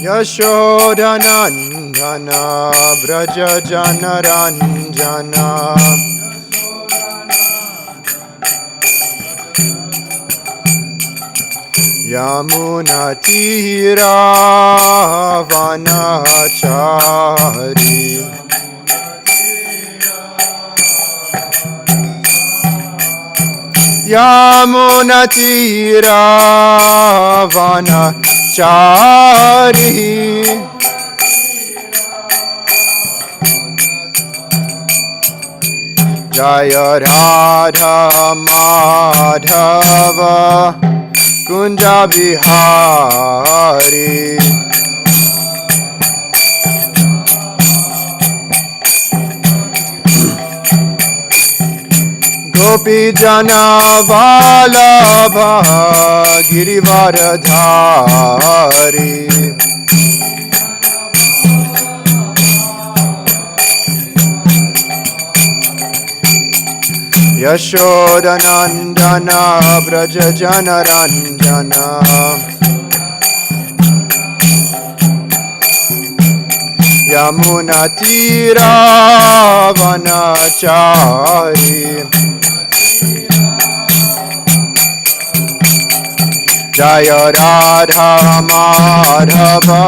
Yashodanandana Vraja Janaranjana Yamunatira Vanachari Yamunatira Vanachari Jaya Radha Madhava Kunja Bihari Gopi Jana Vallabha Girivaradhari Yashodanandana Vraja Janaranjana Yamunatira Vanachari Jaya Radha Madhava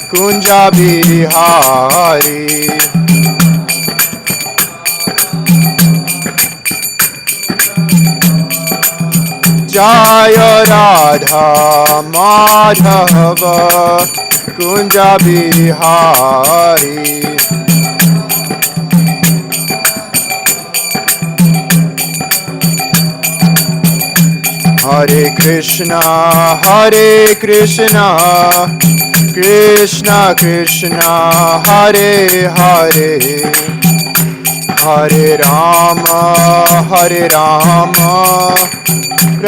Kunja Bihari Jaya Radha Madhava Kunja Bihari Hare Krishna Krishna Krishna Hare Hare Hare Rama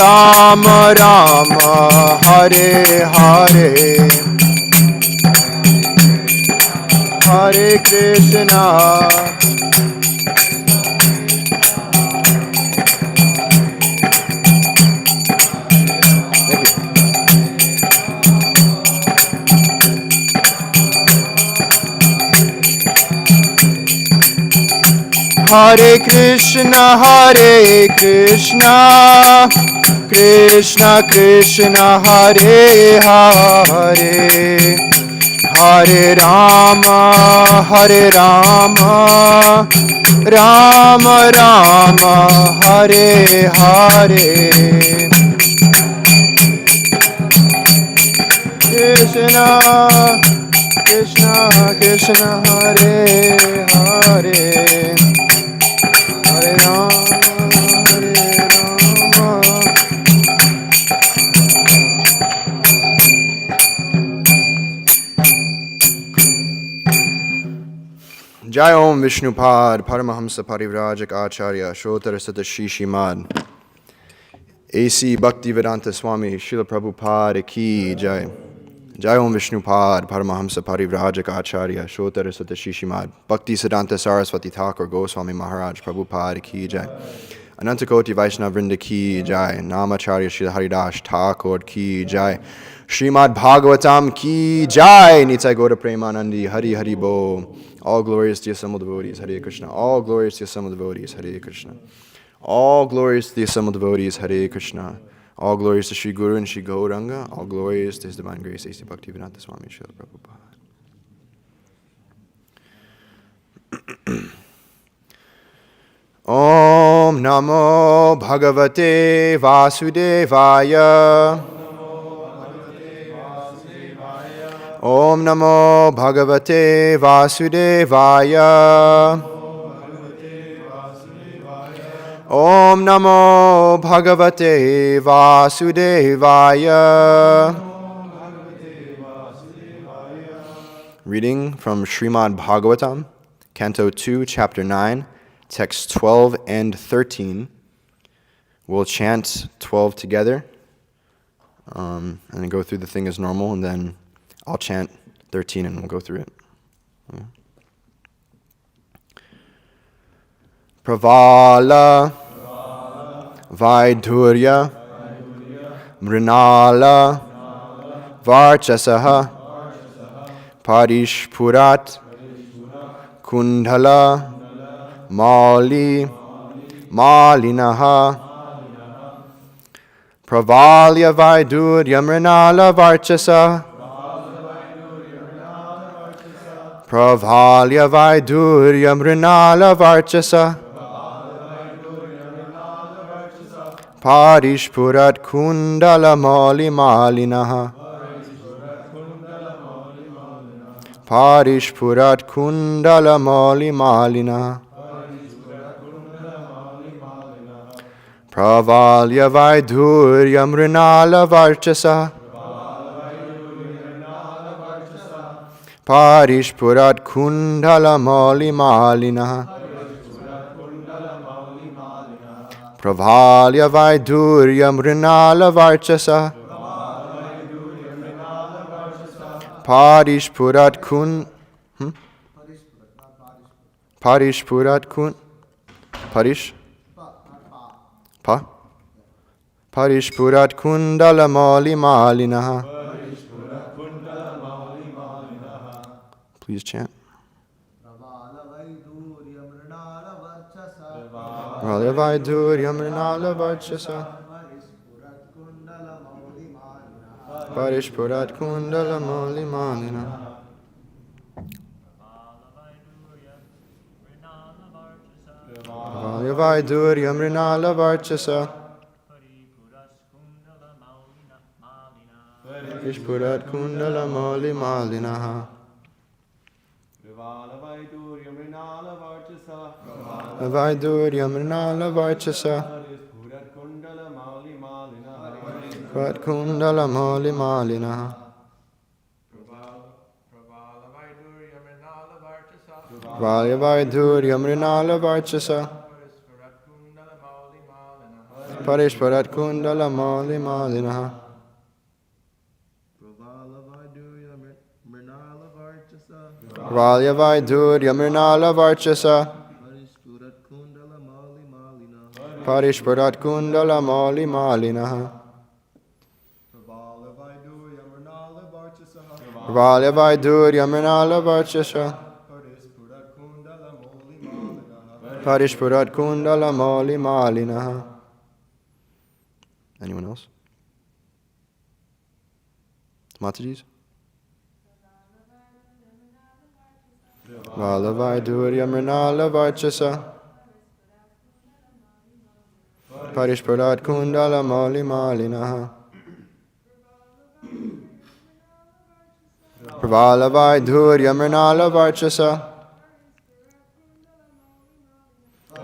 Rama Rama Hare Hare Hare Krishna Hare Krishna Krishna Krishna Hare Hare Hare Rama Rama Rama Hare Hare Krishna Krishna Krishna Hare Hare Hare Rama Jai Om Vishnupad Paramahamsa Parivrajak Acharya Shrotar Sata Shishimad A.C. Bhaktivedanta Swami Srila Prabhupada Ki Jai Jai Om Vishnupad Paramahamsa Parivrajak Acharya Shrotar Sata Shishimad Bhakti Siddhanta Saraswati Thakur Goswami Maharaj Prabhupada Ki Jai Anantakoti Vaishnava Vrinda Ki Jai Namacharya Srila Haridas Thakur Ki Jai Srimad Bhagavatam Ki Jai Nitai Gaura Premanandi Hari Hari Bo All glorious to the assembled devotees, Hare Krishna. All glorious to the assembled devotees, Hare Krishna. All glorious to the assembled devotees, Hare Krishna. All glorious to Sri Guru and Sri Gauranga. All glorious to His Divine Grace, A.C. Bhaktivedanta Swami Srila Prabhupada. Om Namo Bhagavate Vasudevaya. Om Namo Bhagavate Vasudevaya. Om Namo Bhagavate Vasudevaya. Reading from Srimad Bhagavatam, Canto 2, Chapter 9, Texts 12 and 13. We'll chant 12 together and then go through the thing as normal, and then I'll chant 13 and we'll go through it. Pravala Vaidhurya Mrinala Varchasaha Parishpurat Kundala Mali Malinaha Pravalya Vaidurya Mrinala Varchasa Pravalya Vaidurya Mrinala Varchasa Parishpurat Kundala Mali Malinaha Parishpurat Kundala Mali Malinaha Pravalya Vaidurya Mrinala Varchasa Parishpurat Kundala Mali Malinaha Pravalya Vaidurya Mrinala Varchasa Parishpurat Kun Parishpurat Kun Parish Pa Parishpurat Kundala Mali Malinaha. Please chant. Pravalya Vaidurya Mrinala Varchasa Parishpurat Kundala Mali Malinaha Pravalya Vaidurya Mrinala Varchasa Parishpurat Kundala Mali Malinaha Vaidurya Mrinala Varchasa Parishpurat Kundala Mali Malinaha Pravalya Vaidurya Mrinala Varchasa Parishpurat Kundala Mali Malinaha Pravalya Vaidurya Mrinala Varchasa Parishpurat Kundala Mali Malinaha Pravalya Vaidurya Mrinala Varchasa Parishpurat Kundala Mali Malinaha. Anyone else? Mataji's? Pravalya Vaidurya Mrinala Varchasa Parishpurat Kundala Mali Malinaha Pravalya Vaidurya Mrinala Varchasa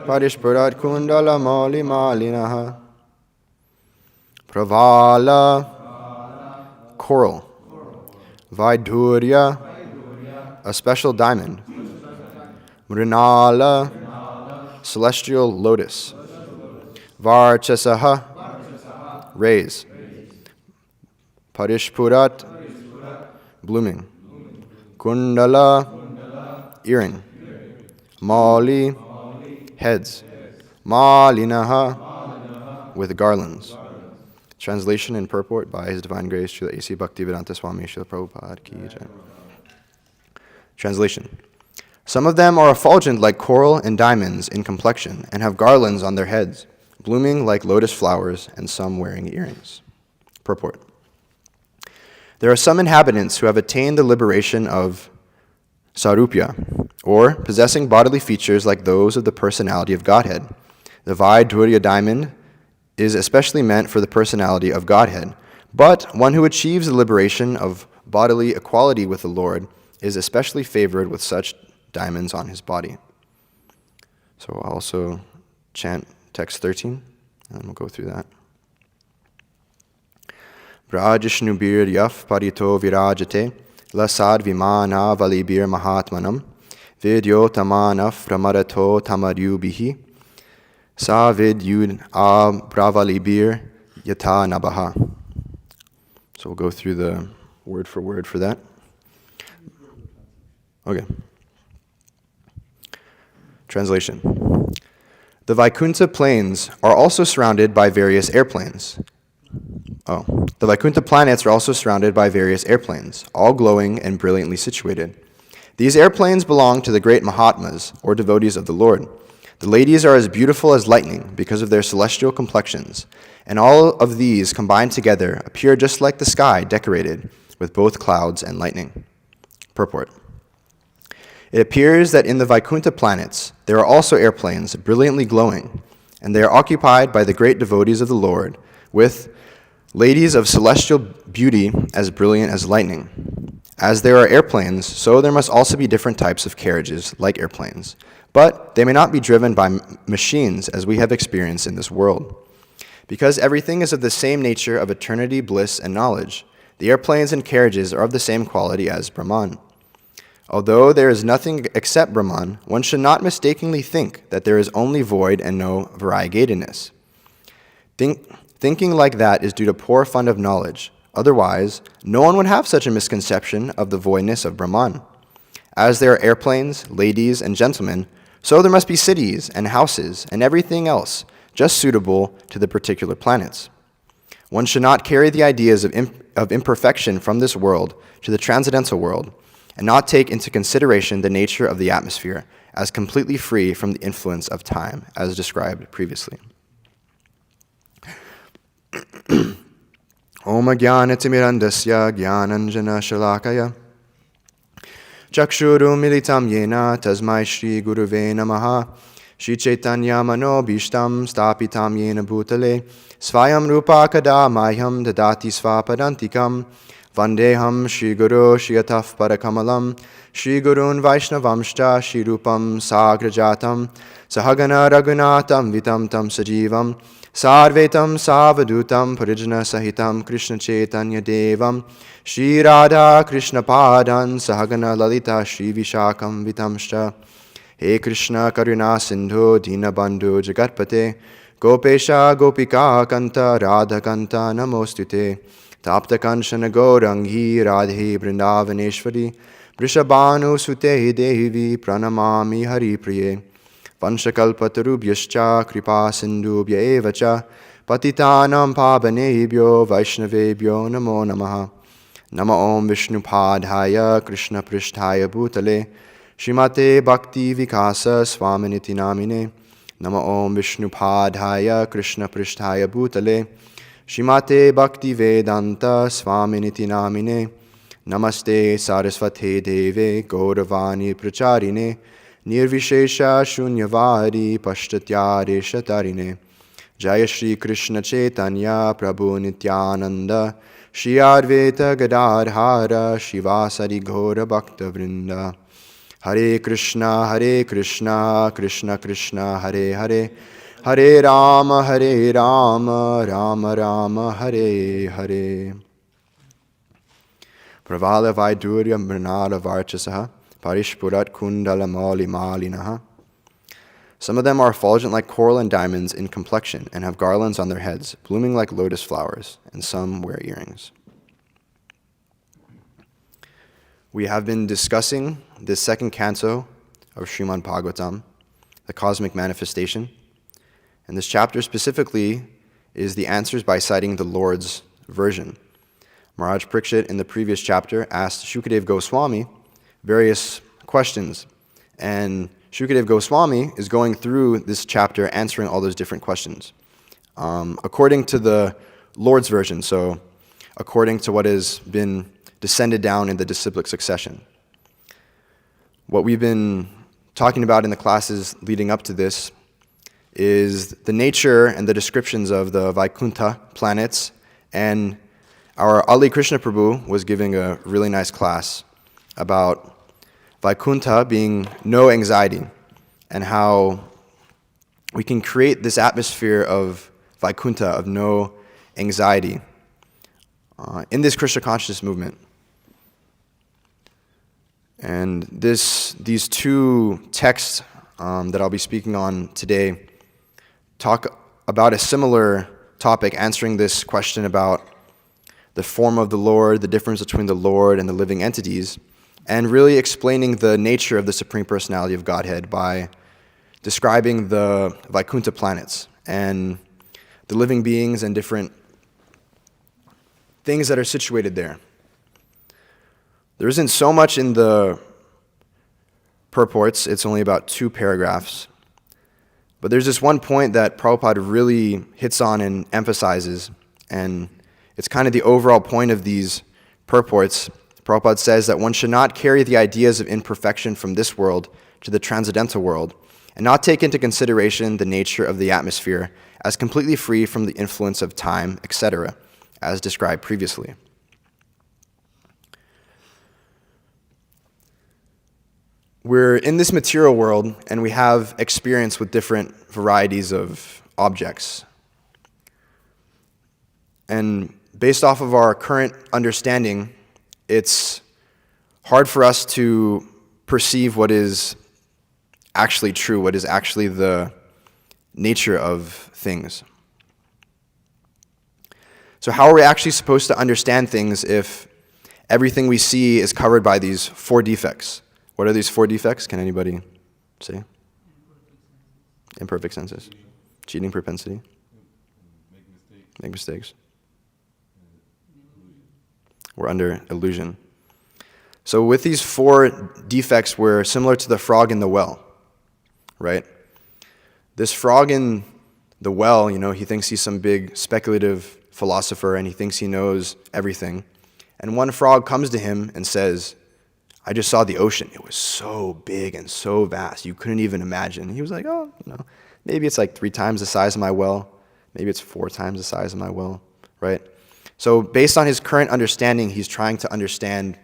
Parishpurat Kundala Mali Malinaha Pravala Coral Vaidurya a special diamond Mrinala celestial lotus Varchasaha rays Parishpurat blooming Kundala earring Mali heads Malinaha with garlands. Translation and purport by His Divine Grace Srila A.C. Bhaktivedanta Swami Srila Prabhupada Ki Jai. Translation. Some of them are effulgent like coral and diamonds in complexion and have garlands on their heads, blooming like lotus flowers, and some wearing earrings. Purport. There are some inhabitants who have attained the liberation of Sarupya, or possessing bodily features like those of the personality of Godhead. The Vaidurya diamond is especially meant for the personality of Godhead, but one who achieves the liberation of bodily equality with the Lord is especially favored with such diamonds on his body. So I'll also chant text 13, and we'll go through that. Vrajishnubir yaf parito virajate lasad vimana valibir mahatmanam vidyotamanaf ramarato tamaryubihi sa vidyud abravalibir yata nabaha. So we'll go through the word for that. Okay. Translation. The Vaikuntha plains are also surrounded by various airplanes. The Vaikuntha planets are also surrounded by various airplanes, all glowing and brilliantly situated. These airplanes belong to the great Mahatmas, or devotees of the Lord. The ladies are as beautiful as lightning because of their celestial complexions, and all of these combined together appear just like the sky decorated with both clouds and lightning. Purport. It appears that in the Vaikuntha planets there are also airplanes brilliantly glowing, and they are occupied by the great devotees of the Lord, with ladies of celestial beauty as brilliant as lightning. As there are airplanes, so there must also be different types of carriages like airplanes, but they may not be driven by machines as we have experienced in this world. Because everything is of the same nature of eternity, bliss, and knowledge, the airplanes and carriages are of the same quality as Brahman. Although there is nothing except Brahman, one should not mistakenly think that there is only void and no variegatedness. Thinking like that is due to poor fund of knowledge. Otherwise, no one would have such a misconception of the voidness of Brahman. As there are airplanes, ladies, and gentlemen, so there must be cities and houses and everything else just suitable to the particular planets. One should not carry the ideas of imperfection from this world to the transcendental world, and not take into consideration the nature of the atmosphere as completely free from the influence of time, as described previously. Om Jnanatimirandasya Jnananjana Shalakaya Chakshuru Militam Yena Tasmai Shri Guruve Namaha Shri Chaitanya Mano Bhishtam Stapitam Yena Bhutale Svayam Rupa Kada Mayam Dadati Svapadantikam Vandeham Shri Guru Shri Ataf Parakamalam Shri Gurun Vaishnavamshcha Shri Rupam Sagrajatam Sahagana Raghunatam Vitam Tam Sajivam Sarvetam Savadutam Parijana Sahitam Krishna Chaitanya Devam Shri Radha Krishna Padan Sahagana Lalita Shri Vishakam Vitamshcha He Krishna Karuna Sindhu Dinabandhu Jagatpate Gopesha Gopika Kanta Radha Kanta Namostute Tapta Kanchana Gaurangi Radhe Vrindavaneshwari Vrishabhanu Sute Devi Pranamami Hari Priye Vanchakalpatarubhyascha Kripa Sindhubhya Evacha Patitanam Pavanebhyo Vaishnavebhyo Namo Namaha Nama Om Vishnupadhaya Krishna Pristhaya Bhutale Shrimate Bhakti Vikasa Swaminiti Namine Nama Om Vishnupadhaya Krishna Pristhaya Bhutale Shrimate Bhakti Vedanta Swaminiti Namine Namaste Saraswate Deve Gauravani Pracharine Nirvishesha Shunyavadi Pashtatyare Shatarine Jaya Shri Krishna Chaitanya Prabhu Nityananda Shri Advaita Gadadhara Shivasari Gaura Bhakta Vrinda Hare Krishna Krishna Krishna Hare Hare Hare Rama Rama Rama Hare Hare Pravala Vaidurya Mrinada Varchasaha Parishpurat Kundala Mali Malinaha. Some of them are effulgent like coral and diamonds in complexion and have garlands on their heads, blooming like lotus flowers, and some wear earrings. We have been discussing this second canto of Srimad Bhagavatam, the cosmic manifestation, and this chapter specifically is the answers by citing the Lord's version. Maharaj Parikshit in the previous chapter asked Shukadev Goswami various questions, and Shukadev Goswami is going through this chapter answering all those different questions according to the Lord's version, so according to what has been descended down in the disciplic succession. What we've been talking about in the classes leading up to this is the nature and the descriptions of the Vaikuntha planets, and our Ali Krishna Prabhu was giving a really nice class about Vaikuntha being no anxiety, and how we can create this atmosphere of Vaikuntha, of no anxiety, in this Krishna consciousness movement. And these two texts that I'll be speaking on today talk about a similar topic, answering this question about the form of the Lord, the difference between the Lord and the living entities, and really explaining the nature of the Supreme Personality of Godhead by describing the Vaikuntha planets and the living beings and different things that are situated there. There isn't so much in the purports. It's only about 2 paragraphs. But there's this one point that Prabhupada really hits on and emphasizes, and it's kind of the overall point of these purports. Prabhupada says that one should not carry the ideas of imperfection from this world to the transcendental world, and not take into consideration the nature of the atmosphere as completely free from the influence of time, etc., as described previously. We're in this material world, and we have experience with different varieties of objects. And based off of our current understanding, it's hard for us to perceive what is actually true, what is actually the nature of things. So how are we actually supposed to understand things if everything we see is covered by these 4 defects? What are these 4 defects? Can anybody say? Imperfect senses. Cheating propensity. Make mistakes. We're under illusion. So with these 4 defects, we're similar to the frog in the well, right? This frog in the well, he thinks he's some big speculative philosopher, and he thinks he knows everything. And one frog comes to him and says, I just saw the ocean. It was so big and so vast. You couldn't even imagine. He was like, maybe it's like 3 times the size of my well. Maybe it's 4 times the size of my well, right? So based on his current understanding, he's trying to understand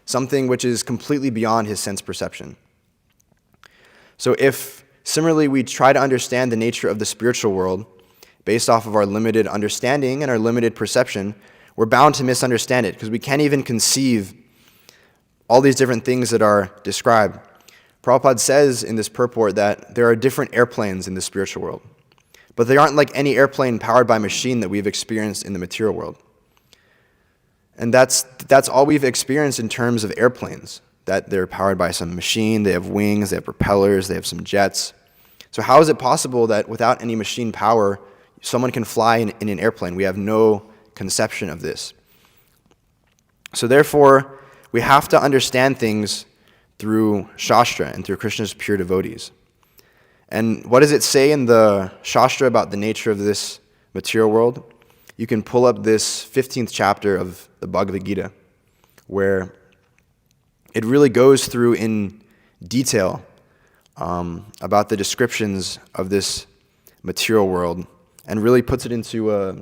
something which is completely beyond his sense perception. So if similarly we try to understand the nature of the spiritual world based off of our limited understanding and our limited perception, we're bound to misunderstand it because we can't even conceive all these different things that are described. Prabhupada says in this purport that there are different airplanes in the spiritual world, but they aren't like any airplane powered by machine that we've experienced in the material world. And that's all we've experienced in terms of airplanes, that they're powered by some machine, they have wings, they have propellers, they have some jets. So how is it possible that without any machine power, someone can fly in an airplane? We have no conception of this. So therefore, we have to understand things through Shastra and through Krishna's pure devotees. And what does it say in the Shastra about the nature of this material world? You can pull up this 15th chapter of the Bhagavad Gita, where it really goes through in detail about the descriptions of this material world and really puts it into a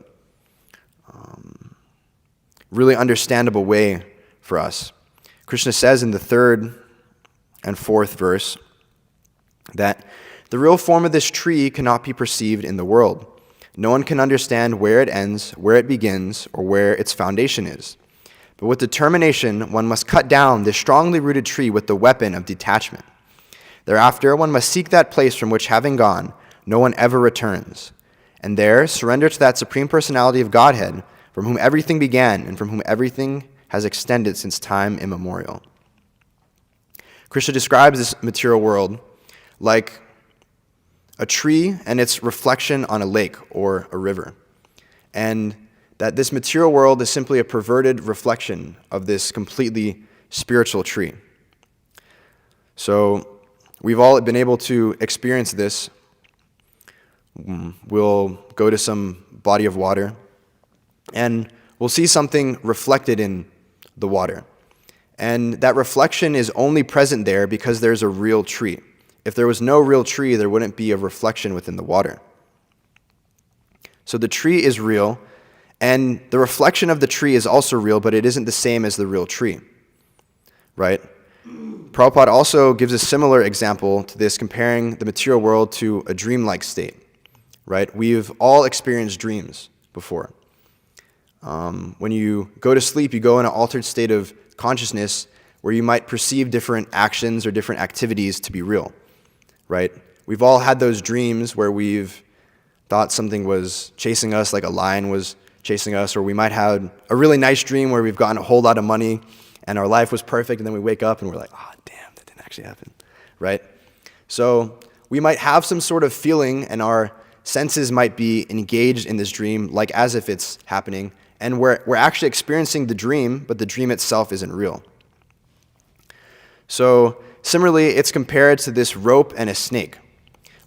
really understandable way for us. Krishna says in the 3rd and 4th verse that the real form of this tree cannot be perceived in the world. No one can understand where it ends, where it begins, or where its foundation is. But with determination, one must cut down this strongly rooted tree with the weapon of detachment. Thereafter, one must seek that place from which, having gone, no one ever returns. And there, surrender to that Supreme Personality of Godhead, from whom everything began and from whom everything has extended since time immemorial. Krishna describes this material world like a tree and its reflection on a lake or a river. And that this material world is simply a perverted reflection of this completely spiritual tree. So we've all been able to experience this. We'll go to some body of water and we'll see something reflected in the water. And that reflection is only present there because there's a real tree. If there was no real tree, there wouldn't be a reflection within the water. So the tree is real, and the reflection of the tree is also real, but it isn't the same as the real tree, right? Prabhupada also gives a similar example to this, comparing the material world to a dreamlike state, right? We've all experienced dreams before. When you go to sleep, you go in an altered state of consciousness where you might perceive different actions or different activities to be real, right? We've all had those dreams where we've thought something was chasing us, like a lion was chasing us, or we might have a really nice dream where we've gotten a whole lot of money and our life was perfect, and then we wake up and we're like, oh, damn, that didn't actually happen, right? So we might have some sort of feeling and our senses might be engaged in this dream like as if it's happening, and we're actually experiencing the dream, but the dream itself isn't real. So similarly, it's compared to this rope and a snake.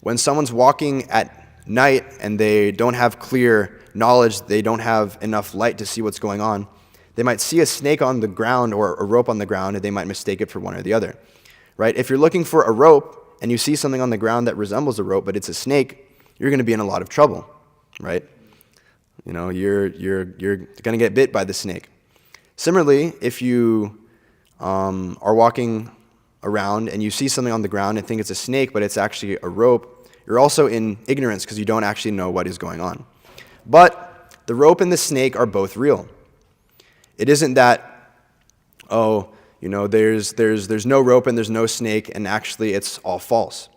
When someone's walking at night and they don't have clear knowledge, they don't have enough light to see what's going on, they might see a snake on the ground or a rope on the ground, and they might mistake it for one or the other, right? If you're looking for a rope and you see something on the ground that resembles a rope, but it's a snake, you're going to be in a lot of trouble, right? You know, you're going to get bit by the snake. Similarly, if you are walking around and you see something on the ground and think it's a snake, but it's actually a rope, you're also in ignorance because you don't actually know what is going on. But the rope and the snake are both real. It isn't that, there's no rope and there's no snake, and actually it's all false.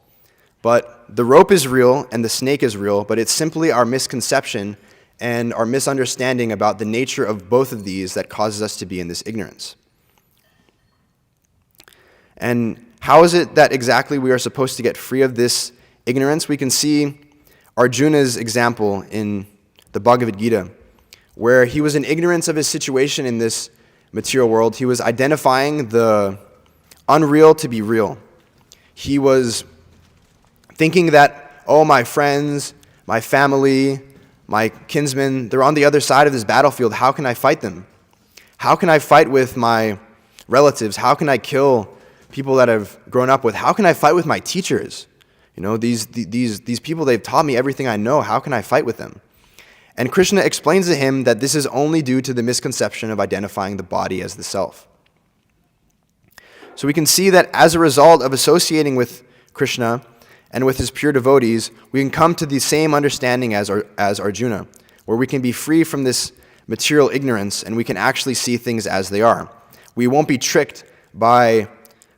But the rope is real and the snake is real, but it's simply our misconception and our misunderstanding about the nature of both of these that causes us to be in this ignorance. And how is it that exactly we are supposed to get free of this ignorance? We can see Arjuna's example in the Bhagavad Gita, where he was in ignorance of his situation in this material world. He was identifying the unreal to be real. He was thinking that, my friends, my family, my kinsmen, they're on the other side of this battlefield. How can I fight them? How can I fight with my relatives? How can I kill people that I've grown up with? How can I fight with my teachers? These people, they've taught me everything I know. How can I fight with them? And Krishna explains to him that this is only due to the misconception of identifying the body as the self. So we can see that as a result of associating with Krishna and with his pure devotees, we can come to the same understanding as Arjuna, where we can be free from this material ignorance and we can actually see things as they are. We won't be tricked by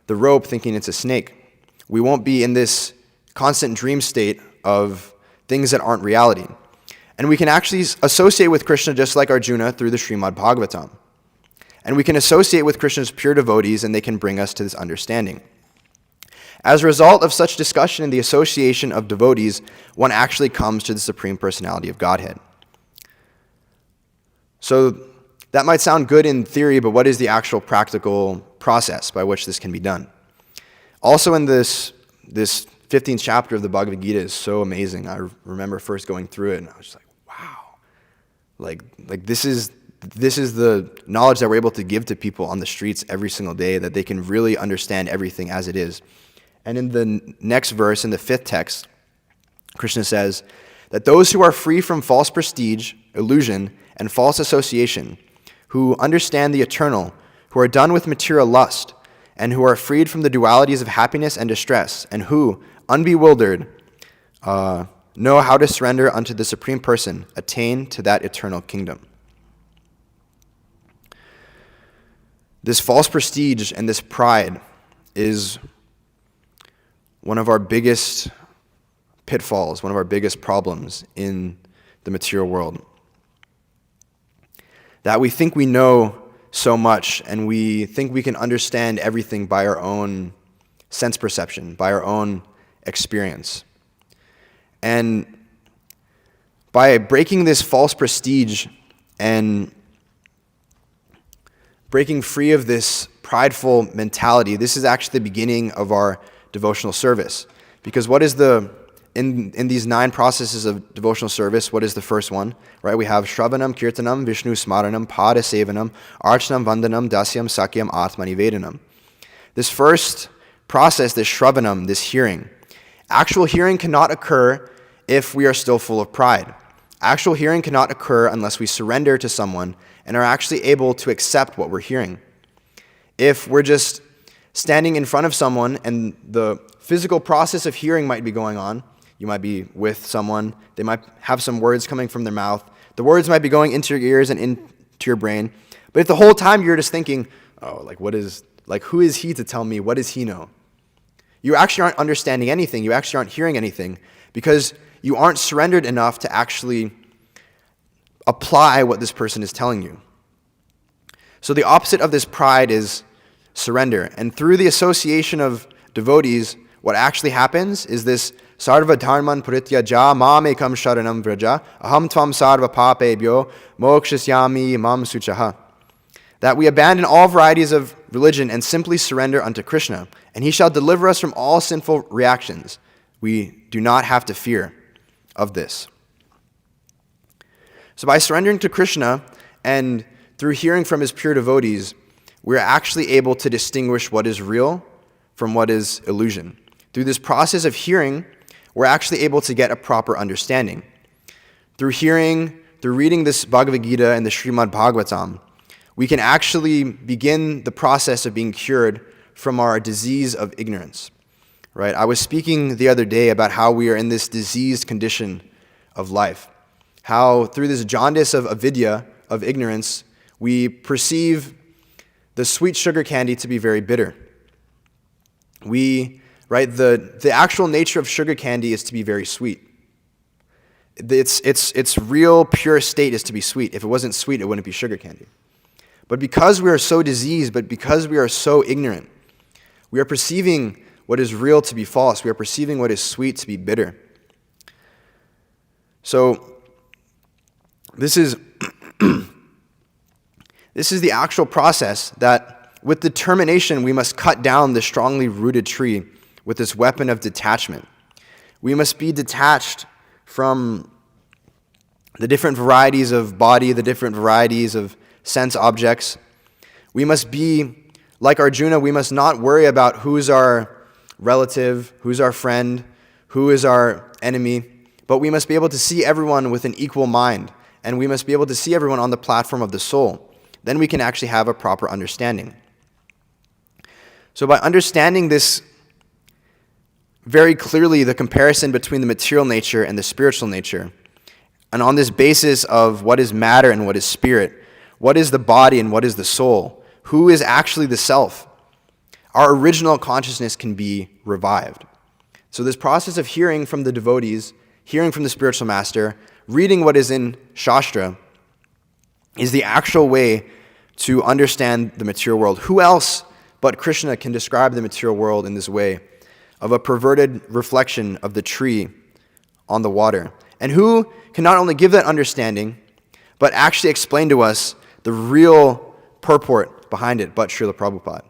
the rope thinking it's a snake. We won't be in this constant dream state of things that aren't reality. And we can actually associate with Krishna just like Arjuna through the Srimad Bhagavatam. And we can associate with Krishna's pure devotees, and they can bring us to this understanding. As a result of such discussion and the association of devotees, one actually comes to the Supreme Personality of Godhead. So that might sound good in theory, but what is the actual practical process by which this can be done? Also in this 15th chapter of the Bhagavad Gita is so amazing. I remember first going through it, and I was just like, wow. Like this is the knowledge that we're able to give to people on the streets every single day, that they can really understand everything as it is. And in the next verse, in the 5th text, Krishna says that those who are free from false prestige, illusion, and false association, who understand the eternal, who are done with material lust, and who are freed from the dualities of happiness and distress, and who, unbewildered, know how to surrender unto the Supreme Person, attain to that eternal kingdom. This false prestige and this pride is one of our biggest pitfalls, one of our biggest problems in the material world. That we think we know so much, and we think we can understand everything by our own sense perception, by our own experience. And by breaking this false prestige and breaking free of this prideful mentality, this is actually the beginning of our devotional service. Because what is in these 9 processes of devotional service, what is the first one? Right? We have Shravanam, Kirtanam, Vishnu Smaranam, Pada Sevanam, Archanam, Vandanam, Dasyam, Sakyam, Atmani Vedanam. This first process, this Shravanam, this hearing, actual hearing cannot occur if we are still full of pride. Actual hearing cannot occur unless we surrender to someone and are actually able to accept what we're hearing. If we're just standing in front of someone and the physical process of hearing might be going on, you might be with someone, they might have some words coming from their mouth, the words might be going into your ears and into your brain, but if the whole time you're just thinking, who is he to tell me, what does he know? You actually aren't understanding anything, you actually aren't hearing anything, because you aren't surrendered enough to actually apply what this person is telling you. So the opposite of this pride is surrender. And through the association of devotees, what actually happens is this sarva dharman parityaja mam ekam sharanam vraja aham tvam sarva papebhyo mokshasyami mam suchaha. That we abandon all varieties of religion and simply surrender unto Krishna, and he shall deliver us from all sinful reactions. We do not have to fear of this. So by surrendering to Krishna and through hearing from his pure devotees, we're actually able to distinguish what is real from what is illusion. Through this process of hearing, we're actually able to get a proper understanding. Through hearing, through reading this Bhagavad Gita and the Srimad Bhagavatam, we can actually begin the process of being cured from our disease of ignorance. Right? I was speaking the other day about how we are in this diseased condition of life. How through this jaundice of avidya, of ignorance, we perceive the sweet sugar candy to be very bitter. The actual nature of sugar candy is to be very sweet. Its real pure state is to be sweet. If it wasn't sweet, it wouldn't be sugar candy. But because we are so diseased, but because we are so ignorant, we are perceiving what is real to be false. We are perceiving what is sweet to be bitter. So this is the actual process that with determination we must cut down the strongly rooted tree with this weapon of detachment. We must be detached from the different varieties of body, the different varieties of sense objects. We must be like Arjuna. We must not worry about who's our relative, who's our friend, who is our enemy, but we must be able to see everyone with an equal mind, and we must be able to see everyone on the platform of the soul. Then we can actually have a proper understanding. So by understanding this very clearly, the comparison between the material nature and the spiritual nature, and on this basis of what is matter and what is spirit, what is the body and what is the soul, who is actually the self, our original consciousness can be revived. So this process of hearing from the devotees, hearing from the spiritual master, reading what is in Shastra, is the actual way to understand the material world. Who else but Krishna can describe the material world in this way, of a perverted reflection of the tree on the water? And who can not only give that understanding, but actually explain to us the real purport behind it, but Srila Prabhupada?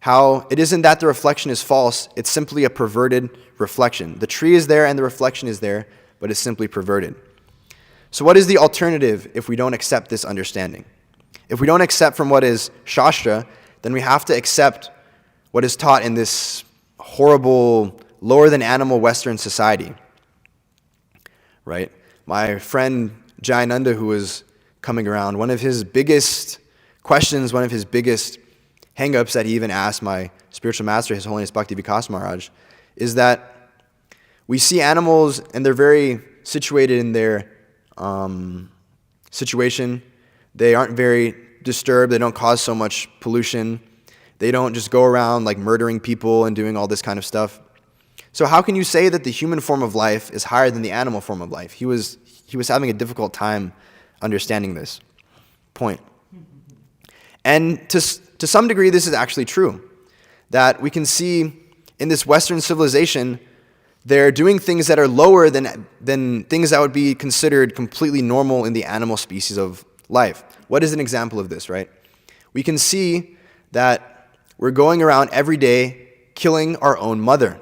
How it isn't that the reflection is false, it's simply a perverted reflection. The tree is there and the reflection is there, but it's simply perverted. So what is the alternative if we don't accept this understanding? If we don't accept from what is Shastra, then we have to accept what is taught in this horrible, lower-than-animal Western society. Right? My friend Jayananda, who was coming around, one of his biggest questions, one of his biggest hang-ups that he even asked my spiritual master, His Holiness Bhakti Vikas Maharaj, is that we see animals and they're very situated in their situation. They aren't very disturbed. They don't cause so much pollution. They don't just go around like murdering people and doing all this kind of stuff. So how can you say that the human form of life is higher than the animal form of life? He was having a difficult time understanding this point. And to some degree, this is actually true. That we can see in this Western civilization, they're doing things that are lower than things that would be considered completely normal in the animal species of life. What is an example of this, right? We can see that we're going around every day killing our own mother,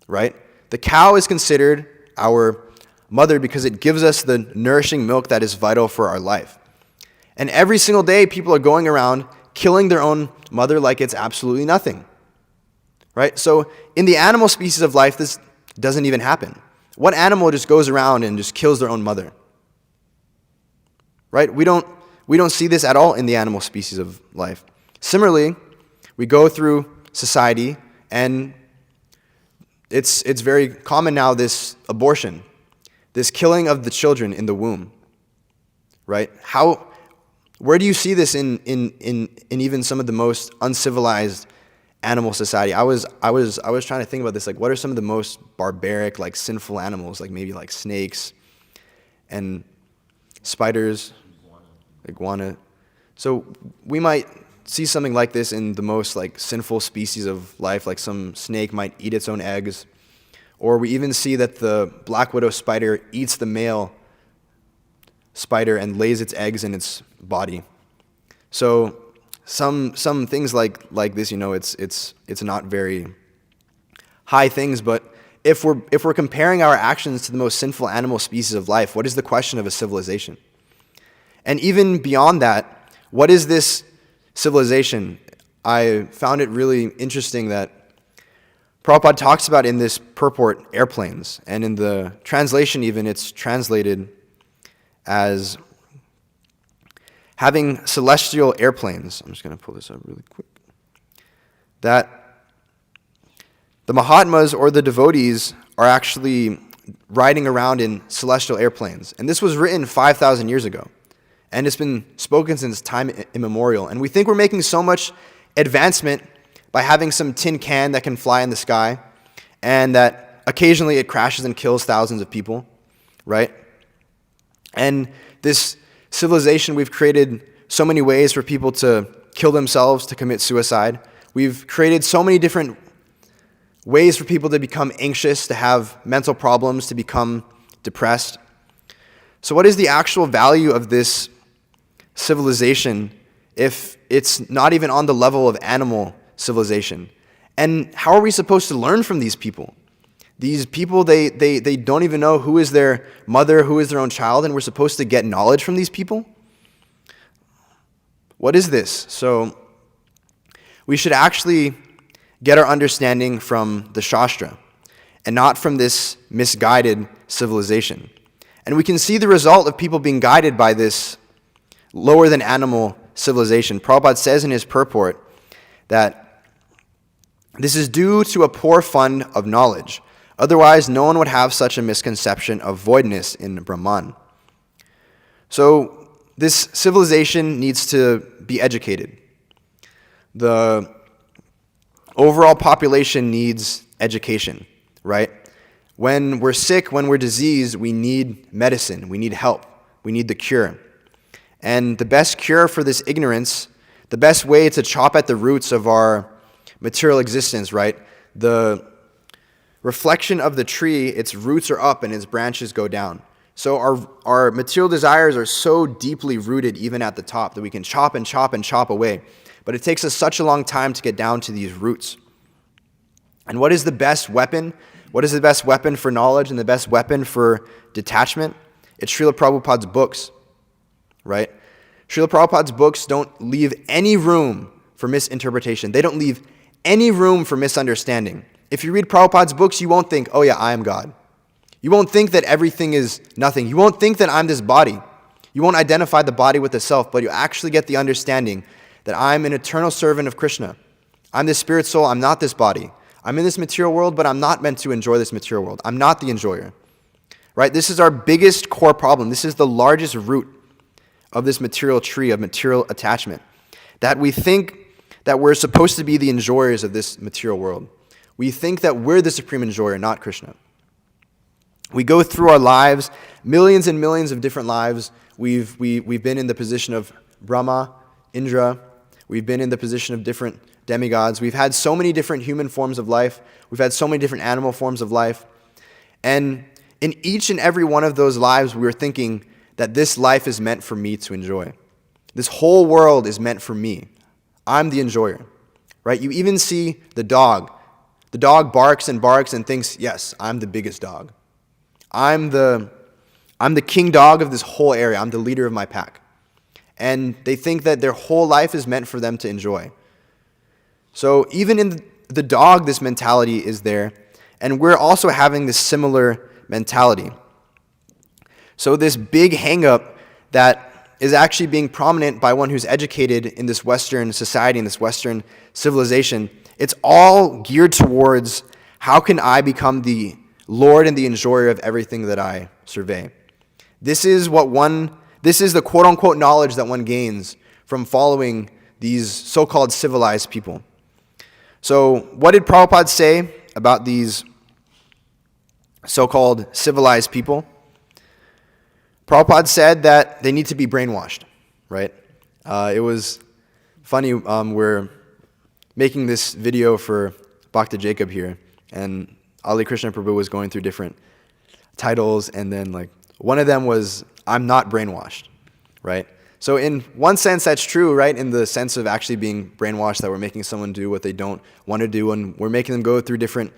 right? The cow is considered our mother because it gives us the nourishing milk that is vital for our life. And every single day, people are going around killing their own mother like it's absolutely nothing, right? So in the animal species of life, this doesn't even happen. What animal just goes around and just kills their own mother? Right? We don't see this at all in the animal species of life. Similarly, we go through society and it's very common now, this abortion, this killing of the children in the womb. Right? Where do you see this in even some of the most uncivilized animal society? I was trying to think about this, like what are some of the most barbaric, like sinful animals, like maybe like snakes and spiders, iguana. So we might see something like this in the most like sinful species of life, like some snake might eat its own eggs. Or we even see that the black widow spider eats the male spider and lays its eggs in its body. So some things like this, it's not very high things, but if we're comparing our actions to the most sinful animal species of life, what is the question of a civilization? And even beyond that, what is this civilization? I found it really interesting that Prabhupada talks about in this purport airplanes, and in the translation even it's translated as having celestial airplanes. I'm just going to pull this up really quick. That the Mahatmas or the devotees are actually riding around in celestial airplanes. And this was written 5,000 years ago. And it's been spoken since time immemorial. And we think we're making so much advancement by having some tin can that can fly in the sky, and that occasionally it crashes and kills thousands of people, right? And this civilization, we've created so many ways for people to kill themselves, to commit suicide. We've created so many different ways for people to become anxious, to have mental problems, to become depressed. So what is the actual value of this civilization if it's not even on the level of animal civilization? And how are we supposed to learn from these people? These people, they don't even know who is their mother, who is their own child, and we're supposed to get knowledge from these people? What is this? So we should actually get our understanding from the Shastra and not from this misguided civilization. And we can see the result of people being guided by this lower than animal civilization. Prabhupada says in his purport that this is due to a poor fund of knowledge. Otherwise, no one would have such a misconception of voidness in Brahman. So this civilization needs to be educated. The overall population needs education, right? When we're sick, when we're diseased, we need medicine, we need help, we need the cure. And the best cure for this ignorance, the best way to chop at the roots of our material existence, right? The reflection of the tree, its roots are up and its branches go down. So our material desires are so deeply rooted even at the top that we can chop and chop and chop away. But it takes us such a long time to get down to these roots. And what is the best weapon? What is the best weapon for knowledge and the best weapon for detachment? It's Srila Prabhupada's books, right? Srila Prabhupada's books don't leave any room for misinterpretation. They don't leave any room for misunderstanding. If you read Prabhupada's books, you won't think, oh yeah, I am God. You won't think that everything is nothing. You won't think that I'm this body. You won't identify the body with the self, but you actually get the understanding that I'm an eternal servant of Krishna. I'm this spirit soul, I'm not this body. I'm in this material world, but I'm not meant to enjoy this material world. I'm not the enjoyer. Right? This is our biggest core problem. This is the largest root of this material tree, of material attachment. That we think that we're supposed to be the enjoyers of this material world. We think that we're the supreme enjoyer, not Krishna. We go through our lives, millions and millions of different lives. We've been in the position of Brahma, Indra. We've been in the position of different demigods. We've had so many different human forms of life. We've had so many different animal forms of life. And in each and every one of those lives, we were thinking that this life is meant for me to enjoy. This whole world is meant for me. I'm the enjoyer, right? You even see the dog. The dog barks and thinks, yes, I'm the biggest dog. I'm the king dog of this whole area. I'm the leader of my pack. And they think that their whole life is meant for them to enjoy. So even in the dog, this mentality is there. And we're also having this similar mentality. So this big hang-up that is actually being prominent by one who's educated in this Western society, in this Western civilization, it's all geared towards how can I become the Lord and the enjoyer of everything that I survey. This is the quote-unquote knowledge that one gains from following these so-called civilized people. So what did Prabhupada say about these so-called civilized people? Prabhupada said that they need to be brainwashed, right? It was funny, we're making this video for Bhakta Jacob here, and Ali Krishna Prabhu was going through different titles, and then like one of them was, I'm not brainwashed, right? So in one sense, that's true, right? In the sense of actually being brainwashed, that we're making someone do what they don't want to do, and we're making them go through different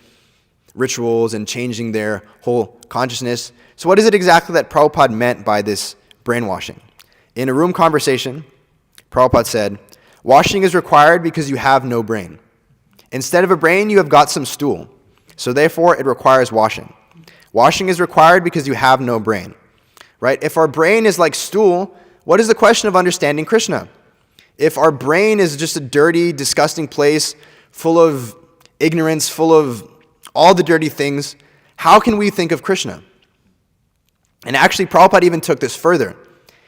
rituals and changing their whole consciousness. So what is it exactly that Prabhupada meant by this brainwashing? In a room conversation, Prabhupada said, washing is required because you have no brain. Instead of a brain, you have got some stool. So therefore, it requires washing. Washing is required because you have no brain, right? If our brain is like stool, what is the question of understanding Krishna? If our brain is just a dirty, disgusting place full of ignorance, full of all the dirty things, how can we think of Krishna? And actually, Prabhupada even took this further.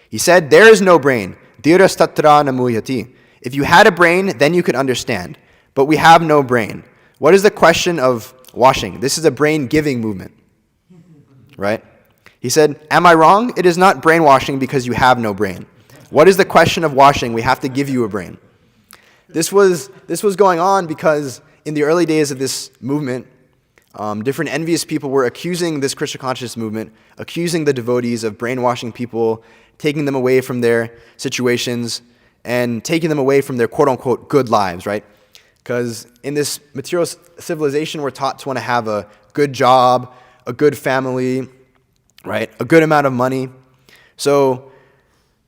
He said, there is no brain. Dhiras tatra namuyati. If you had a brain, then you could understand. But we have no brain. What is the question of washing? This is a brain-giving movement, right? He said, am I wrong? It is not brainwashing because you have no brain. What is the question of washing? We have to give you a brain. This was going on because in the early days of this movement, different envious people were accusing this Krishna consciousness movement, accusing the devotees of brainwashing people, taking them away from their situations, and taking them away from their quote-unquote good lives, right? Because in this material civilization, we're taught to want to have a good job, a good family, right? A good amount of money. So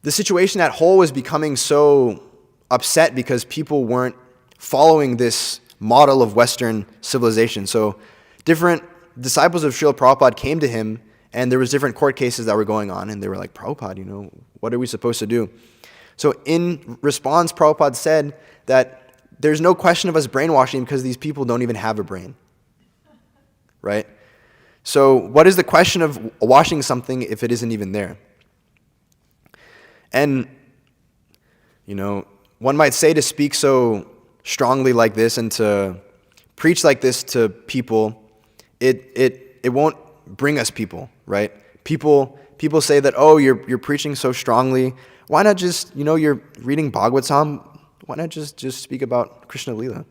the situation at whole was becoming so upset because people weren't following this model of Western civilization. So different disciples of Srila Prabhupada came to him, and there was different court cases that were going on, and they were like, Prabhupada, what are we supposed to do? So in response, Prabhupada said that there's no question of us brainwashing because these people don't even have a brain, right? So what is the question of washing something if it isn't even there? And, one might say to speak so strongly like this and to preach like this to people, it won't bring us people, right? People say that, oh, you're preaching so strongly. Why not just, you're reading Bhagavatam, why not just speak about Krishna Lila?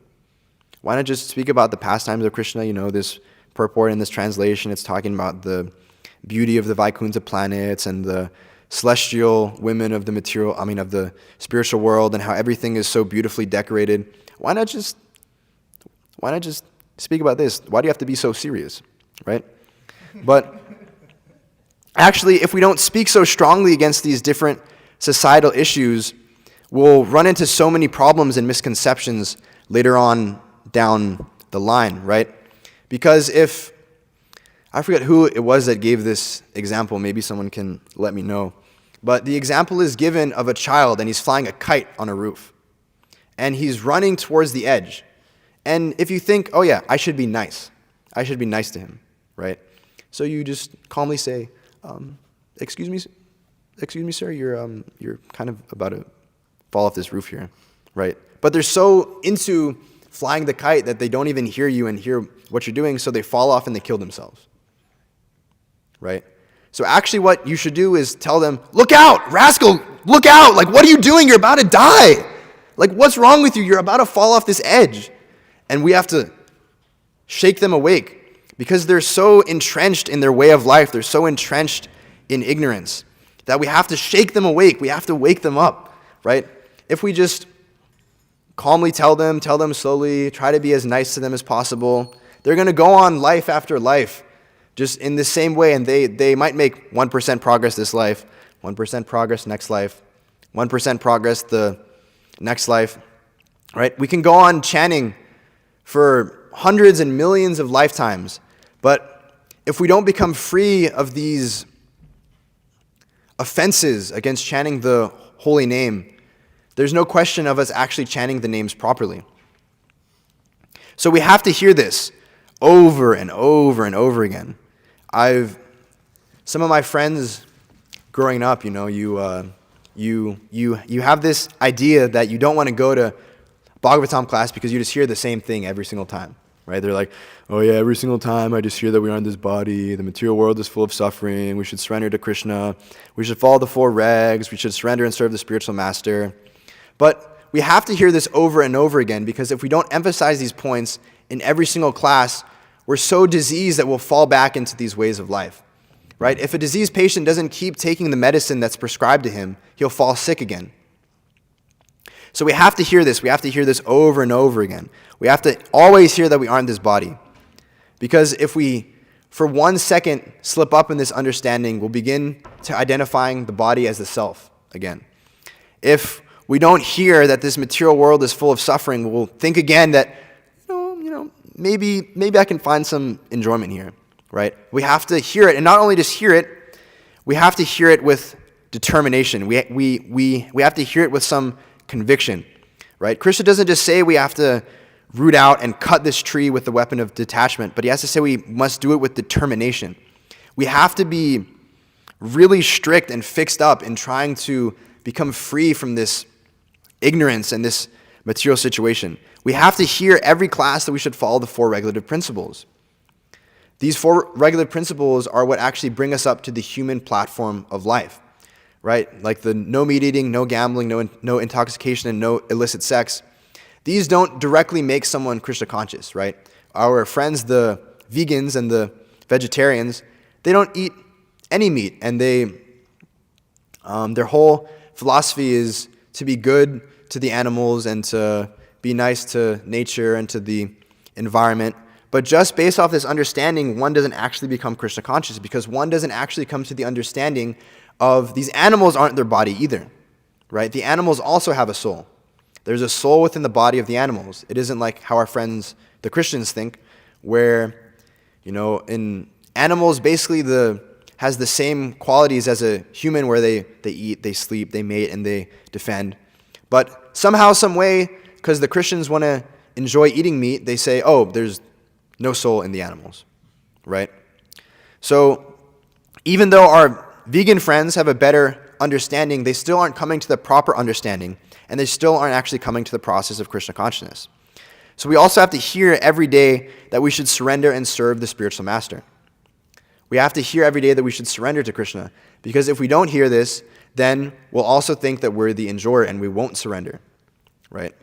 Why not just speak about the pastimes of Krishna? This purport in this translation, it's talking about the beauty of the Vaikuntha planets and the celestial women of the spiritual world, and how everything is so beautifully decorated. Why not just speak about this? Why do you have to be so serious, right? But actually, if we don't speak so strongly against these different societal issues, we'll run into so many problems and misconceptions later on down the line, right? Because if, I forget who it was that gave this example, maybe someone can let me know, but the example is given of a child and he's flying a kite on a roof, and he's running towards the edge. And if you think, oh yeah, I should be nice to him, right? So you just calmly say, excuse me, sir, you're kind of about to fall off this roof here, right? But they're so into flying the kite that they don't even hear you and hear what you're doing, so they fall off and they kill themselves, right? So actually what you should do is tell them, look out, rascal, look out, like what are you doing? You're about to die. Like what's wrong with you? You're about to fall off this edge. And we have to shake them awake because they're so entrenched in their way of life, they're so entrenched in ignorance that we have to shake them awake, we have to wake them up, right? If we just calmly tell them slowly, try to be as nice to them as possible, they're going to go on life after life just in the same way, and they might make 1% progress this life, 1% progress next life, 1% progress the next life, right? We can go on chanting for hundreds and millions of lifetimes, but if we don't become free of these offenses against chanting the holy name, there's no question of us actually chanting the names properly. So we have to hear this over and over and over again. Some of my friends growing up, you have this idea that you don't want to go to Bhagavatam class because you just hear the same thing every single time, right? They're like, oh yeah, every single time I just hear that we are in this body, the material world is full of suffering, we should surrender to Krishna, we should follow the 4 regs, we should surrender and serve the spiritual master. But we have to hear this over and over again, because if we don't emphasize these points in every single class, we're so diseased that we'll fall back into these ways of life, right? If a diseased patient doesn't keep taking the medicine that's prescribed to him, he'll fall sick again. So we have to hear this. We have to hear this over and over again. We have to always hear that we aren't this body. Because if we, for 1 second, slip up in this understanding, we'll begin to identifying the body as the self again. If we don't hear that this material world is full of suffering, we'll think again that, maybe I can find some enjoyment here, right? We have to hear it, and not only just hear it, we have to hear it with determination. We have to hear it with some conviction, right? Krsna doesn't just say we have to root out and cut this tree with the weapon of detachment, but he has to say we must do it with determination. We have to be really strict and fixed up in trying to become free from this ignorance and this material situation. We have to hear every class that we should follow the 4 regulative principles. These 4 regulative principles are what actually bring us up to the human platform of life, right? Like the no meat eating, no gambling, no intoxication, and no illicit sex. These don't directly make someone Krishna conscious, right? Our friends, the vegans and the vegetarians, they don't eat any meat, and their whole philosophy is to be good to the animals and to be nice to nature and to the environment. But just based off this understanding, one doesn't actually become Krishna conscious, because one doesn't actually come to the understanding of these animals aren't their body either, right? The animals also have a soul. There's a soul within the body of the animals. It isn't like how our friends, the Christians, think, where, in animals basically has the same qualities as a human, where they eat, they sleep, they mate, and they defend. But somehow, some way, because the Christians want to enjoy eating meat, they say, oh, there's no soul in the animals, right? So even though our vegan friends have a better understanding, they still aren't coming to the proper understanding, and they still aren't actually coming to the process of Krishna consciousness. So we also have to hear every day that we should surrender and serve the spiritual master. We have to hear every day that we should surrender to Krishna, because if we don't hear this, then we'll also think that we're the enjoyer and we won't surrender, right?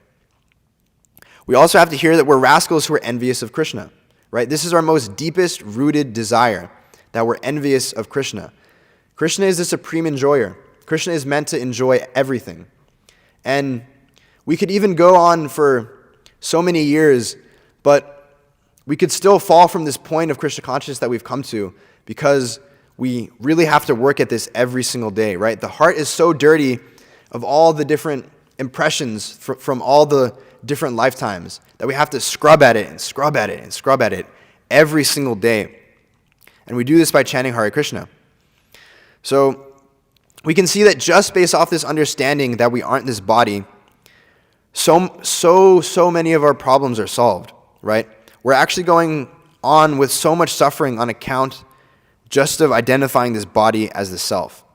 We also have to hear that we're rascals who are envious of Krishna, right? This is our most deepest rooted desire, that we're envious of Krishna. Krishna is the supreme enjoyer. Krishna is meant to enjoy everything. And we could even go on for so many years, but we could still fall from this point of Krishna consciousness that we've come to, because we really have to work at this every single day, right? The heart is so dirty of all the different impressions from all the different lifetimes that we have to scrub at it and scrub at it and scrub at it every single day. And we do this by chanting Hare Krishna. So we can see that just based off this understanding that we aren't this body, so many of our problems are solved, right? We're actually going on with so much suffering on account just of identifying this body as the self.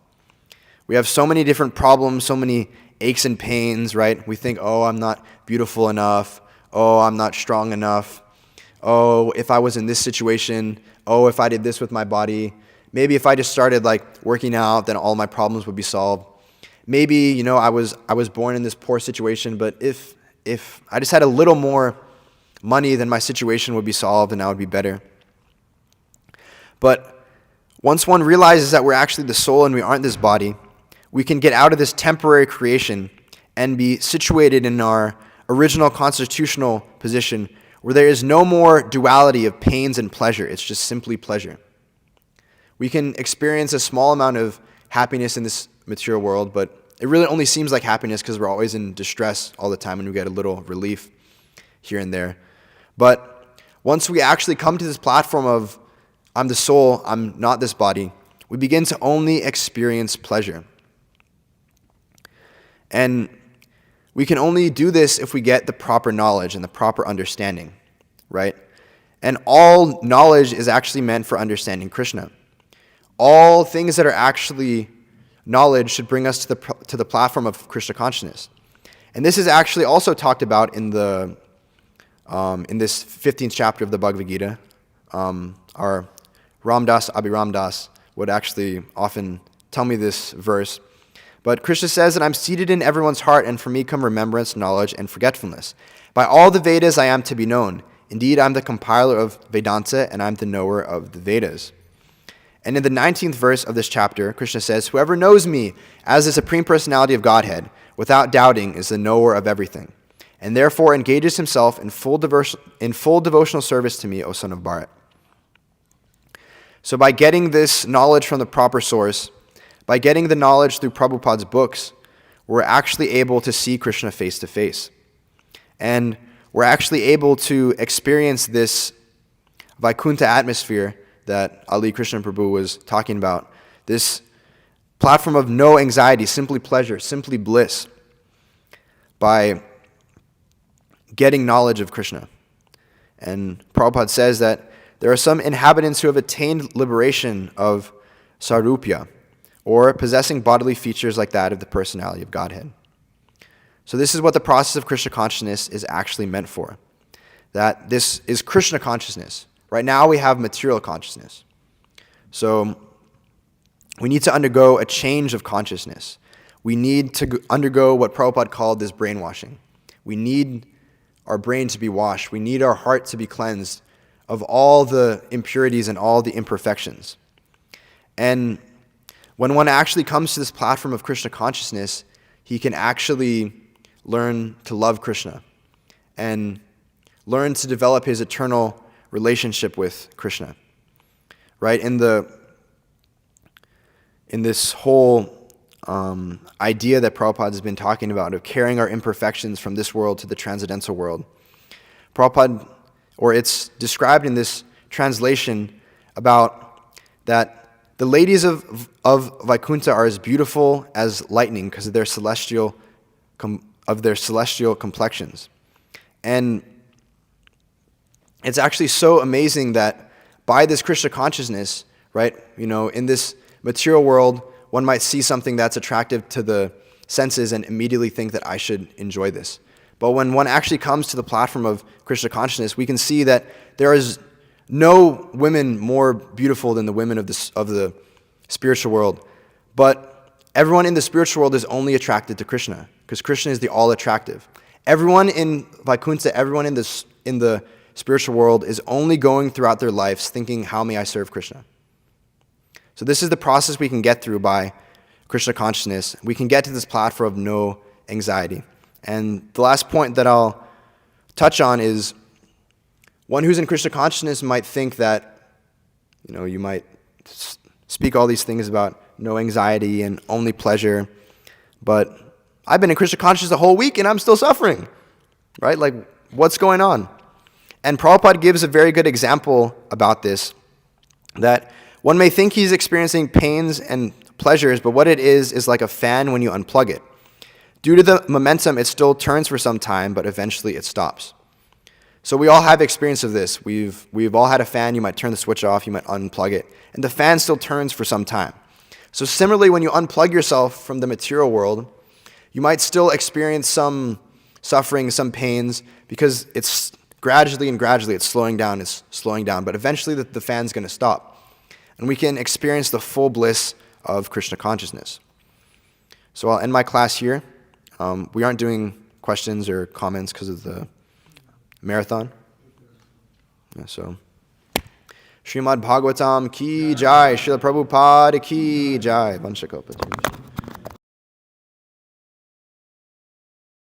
We have so many different problems, so many aches and pains, right? We think, oh, I'm not beautiful enough. Oh, I'm not strong enough. Oh, if I was in this situation. Oh, if I did this with my body. Maybe if I just started working out, then all my problems would be solved. Maybe, I was born in this poor situation, but if I just had a little more money, then my situation would be solved and I would be better. But once one realizes that we're actually the soul and we aren't this body, we can get out of this temporary creation and be situated in our original constitutional position, where there is no more duality of pains and pleasure. It's just simply pleasure. We can experience a small amount of happiness in this material world, but it really only seems like happiness because we're always in distress all the time, and we get a little relief here and there. But once we actually come to this platform of, I'm the soul, I'm not this body, we begin to only experience pleasure. And we can only do this if we get the proper knowledge and the proper understanding, right? And all knowledge is actually meant for understanding Krishna. All things that are actually knowledge should bring us to the platform of Krishna consciousness. And this is actually also talked about in this 15th chapter of the Bhagavad Gita. Our Ramdas, Abhiram Das, would actually often tell me this verse. But Krishna says that I'm seated in everyone's heart, and from me come remembrance, knowledge, and forgetfulness. By all the Vedas I am to be known. Indeed, I'm the compiler of Vedanta, and I'm the knower of the Vedas. And in the 19th verse of this chapter, Krishna says, whoever knows me as the Supreme Personality of Godhead, without doubting, is the knower of everything, and therefore engages himself in full devotional service to me, O son of Bharat. So by getting this knowledge from the proper source, by getting the knowledge through Prabhupada's books, we're actually able to see Krishna face to face. And we're actually able to experience this Vaikuntha atmosphere that Ali Krishna Prabhu was talking about, this platform of no anxiety, simply pleasure, simply bliss, by getting knowledge of Krishna. And Prabhupada says that there are some inhabitants who have attained liberation of sarupya, or possessing bodily features like that of the personality of Godhead. So this is what the process of Krishna consciousness is actually meant for. That this is Krishna consciousness. Right now we have material consciousness. So we need to undergo a change of consciousness. We need to undergo what Prabhupada called this brainwashing. We need our brain to be washed. We need our heart to be cleansed of all the impurities and all the imperfections. And when one actually comes to this platform of Krishna consciousness, he can actually learn to love Krishna and learn to develop his eternal relationship with Krishna. Right? In this whole idea that Prabhupada has been talking about of carrying our imperfections from this world to the transcendental world, Prabhupada, or it's described in this translation about that the ladies of Vaikuntha are as beautiful as lightning because of their celestial complexions. And it's actually so amazing that by this Krishna consciousness, right, in this material world, one might see something that's attractive to the senses and immediately think that I should enjoy this. But when one actually comes to the platform of Krishna consciousness, we can see that there is no women more beautiful than the women of the spiritual world. But everyone in the spiritual world is only attracted to Krishna, because Krishna is the all-attractive. Everyone in Vaikuntha, everyone in the spiritual world is only going throughout their lives thinking, how may I serve Krishna? So this is the process we can get through by Krishna consciousness. We can get to this platform of no anxiety. And the last point that I'll touch on is one who's in Krishna consciousness might think that, you might speak all these things about no anxiety and only pleasure, but I've been in Krishna consciousness the whole week and I'm still suffering, right? Like, what's going on? And Prabhupada gives a very good example about this, that one may think he's experiencing pains and pleasures, but what it is like a fan when you unplug it. Due to the momentum, it still turns for some time, but eventually it stops. So we all have experience of this. We've all had a fan. You might turn the switch off, you might unplug it, and the fan still turns for some time. So similarly, when you unplug yourself from the material world, you might still experience some suffering, some pains, because it's gradually it's slowing down, but eventually the fan's going to stop. And we can experience the full bliss of Krishna consciousness. So I'll end my class here. We aren't doing questions or comments because of the marathon. Yeah, so, Srimad Bhagavatam ki jai, Srila Prabhupada ki jai, Vanshakopati.